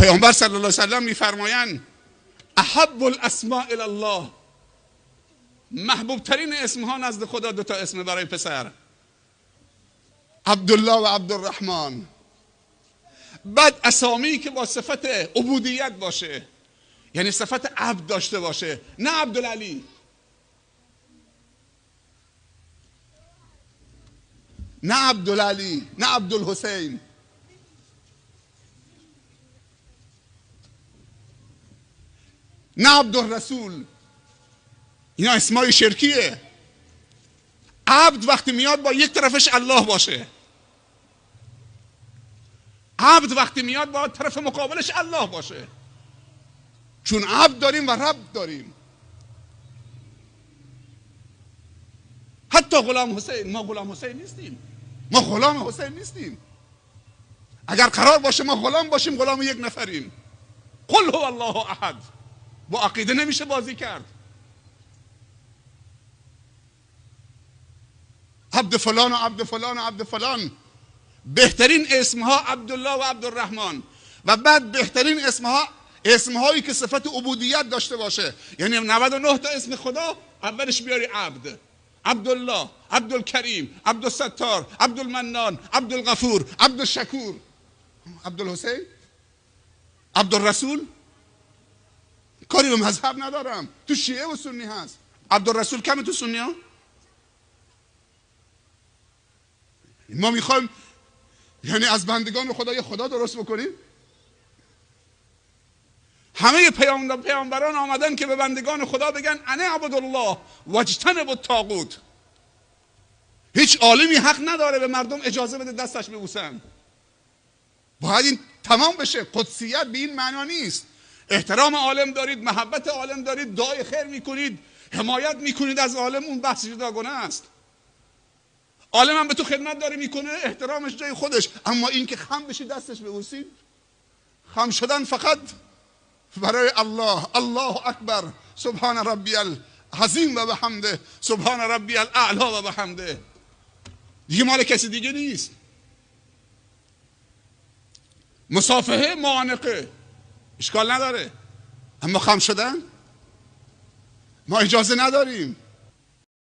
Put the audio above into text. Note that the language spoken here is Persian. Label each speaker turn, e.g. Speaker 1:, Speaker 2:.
Speaker 1: پیامبر صلی الله علیه و سلم میفرمایند احب الاسماء الی الله، محبوب ترین اسم ها نزد خدا دو تا اسم برای پسر، عبدالله و عبدالرحمن. بعد اسامی که با صفت عبودیت باشه، یعنی صفت عبد داشته باشه، نه عبدالعلی، نه عبدالعلی، نه عبدالحسین، نه عبدالرسول. اینا اسمای شرکیه. عبد وقتی میاد با یک طرفش الله باشه، عبد وقتی میاد با طرف مقابلش الله باشه، چون عبد داریم و رب داریم. حتی غلام حسین، ما غلام حسین نیستیم، ما غلام حسین نیستیم. اگر قرار باشه ما غلام باشیم، غلام یک نفریم. قل هو الله احد. با عقیده نمیشه بازی کرد. عبد فلان و عبد فلان و عبد فلان. بهترین اسمها عبدالله و عبدالرحمن. و بعد بهترین اسمهایی که صفت عبودیت داشته باشه، یعنی 99 تا اسم خدا اولش بیاری عبد. عبدالله، عبدالکریم، عبدالستار، عبدالمنان، عبدالغفور، عبدالشکور، عبدالحسین، عبدالرسول. کاری به مذهب ندارم، تو شیعه و سنی هست. عبدالرسول کمه تو سنی ها؟ ما میخوایم یعنی از بندگان خدا یه خدا درست بکنیم؟ همه پیامبران آمدن که به بندگان خدا بگن انا عبدالله واجتنبوا الطاغوت. هیچ عالمی حق نداره به مردم اجازه بده دستش ببوسن. باید این تمام بشه. قدسیت به این معنا نیست. احترام عالم دارید، محبت عالم دارید، دعای خیر میکنید، حمایت میکنید از عالم، اون بحث جداگانه است. عالم هم به تو خدمت داره میکنه، احترامش جای خودش. اما این که خم بشی دستش ببوسید، خم شدن فقط برای الله. الله اکبر، سبحان ربی العظیم و بحمده، سبحان ربی الاعلی و بحمده. دیگه مال کسی دیگه نیست. مصافحه معانقه اشکال نداره، اما خم شدن ما اجازه نداریم.